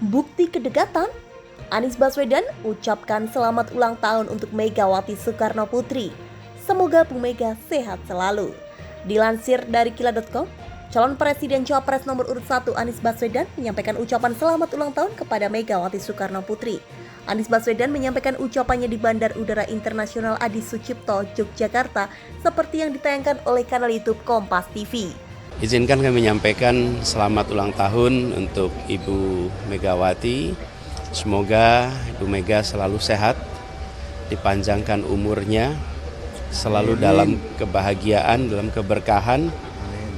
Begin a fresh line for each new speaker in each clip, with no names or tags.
Bukti kedekatan, Anies Baswedan ucapkan selamat ulang tahun untuk Megawati Soekarno Putri. Semoga Bu Mega sehat selalu. Dilansir dari Kila.com, calon presiden Cawapres nomor urut 1 Anies Baswedan menyampaikan ucapan selamat ulang tahun kepada Megawati Soekarno Putri. Anies Baswedan menyampaikan ucapannya di Bandar Udara Internasional Adi Sucipto, Yogyakarta, seperti yang ditayangkan oleh kanal YouTube Kompas TV.
Izinkan kami menyampaikan selamat ulang tahun untuk Ibu Megawati. Semoga Ibu Mega selalu sehat, dipanjangkan umurnya, selalu dalam kebahagiaan, dalam keberkahan,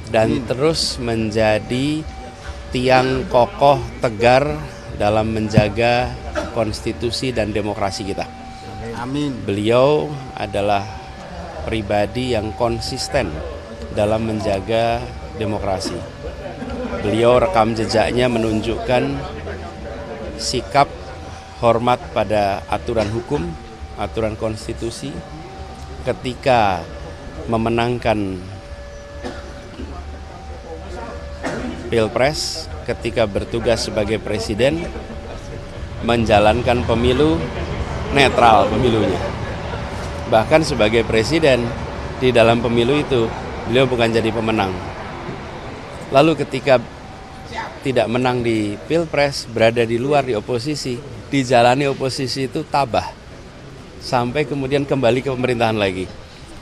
dan terus menjadi tiang kokoh tegar dalam menjaga konstitusi dan demokrasi kita.
Amin.
Beliau adalah pribadi yang konsisten dalam menjaga demokrasi. Beliau rekam jejaknya menunjukkan sikap hormat pada aturan hukum, aturan konstitusi ketika memenangkan Pilpres, ketika bertugas sebagai presiden, menjalankan pemilu netral pemilunya. Bahkan sebagai presiden di dalam pemilu itu beliau bukan jadi pemenang. Lalu ketika tidak menang di Pilpres, berada di luar di oposisi, dijalani oposisi itu tabah. Sampai kemudian kembali ke pemerintahan lagi.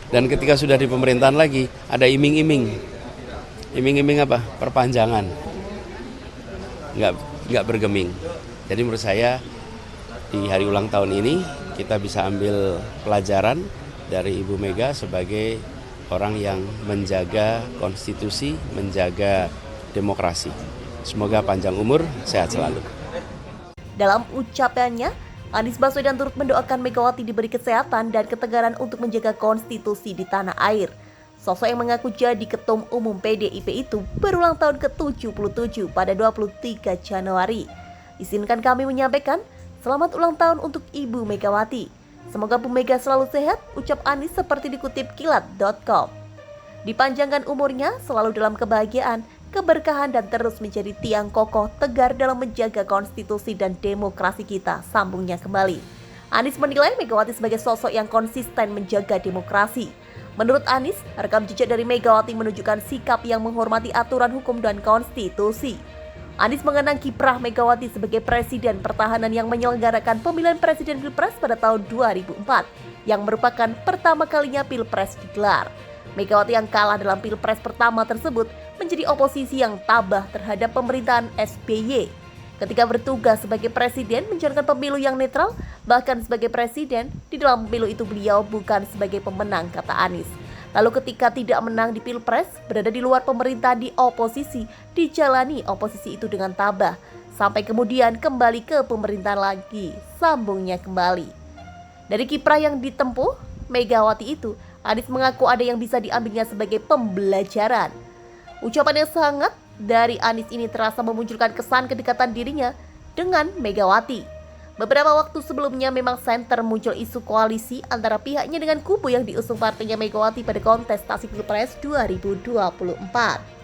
Dan ketika sudah di pemerintahan lagi, ada iming-iming. Iming-iming apa? Perpanjangan. Nggak bergeming. Jadi menurut saya di hari ulang tahun ini kita bisa ambil pelajaran dari Ibu Mega sebagai orang yang menjaga konstitusi, menjaga demokrasi. Semoga panjang umur, sehat selalu.
Dalam ucapannya, Anies Baswedan turut mendoakan Megawati diberi kesehatan dan ketegaran untuk menjaga konstitusi di tanah air. Sosok yang mengaku jadi Ketum Umum PDIP itu berulang tahun ke-77 pada 23 Januari. Izinkan kami menyampaikan selamat ulang tahun untuk Ibu Megawati. Semoga Bu Mega selalu sehat, ucap Anies seperti dikutip Kilat.com. Dipanjangkan umurnya, selalu dalam kebahagiaan, keberkahan dan terus menjadi tiang kokoh tegar dalam menjaga konstitusi dan demokrasi kita, sambungnya kembali. Anies menilai Megawati sebagai sosok yang konsisten menjaga demokrasi. Menurut Anies, rekam jejak dari Megawati menunjukkan sikap yang menghormati aturan hukum dan konstitusi. Anies mengenang kiprah Megawati sebagai presiden pertahanan yang menyelenggarakan pemilihan presiden Pilpres pada tahun 2004, yang merupakan pertama kalinya Pilpres digelar. Megawati yang kalah dalam Pilpres pertama tersebut menjadi oposisi yang tabah terhadap pemerintahan SBY. Ketika bertugas sebagai presiden menjalankan pemilu yang netral, bahkan sebagai presiden, di dalam pemilu itu beliau bukan sebagai pemenang, kata Anies. Lalu ketika tidak menang di Pilpres, berada di luar pemerintah di oposisi, dijalani oposisi itu dengan tabah. Sampai kemudian kembali ke pemerintahan lagi, sambungnya kembali. Dari kiprah yang ditempuh Megawati itu, Anies mengaku ada yang bisa diambilnya sebagai pembelajaran. Ucapan yang sangat dari Anies ini terasa memunculkan kesan kedekatan dirinya dengan Megawati. Beberapa waktu sebelumnya memang santer muncul isu koalisi antara pihaknya dengan kubu yang diusung partainya Megawati pada kontestasi Pilpres 2024.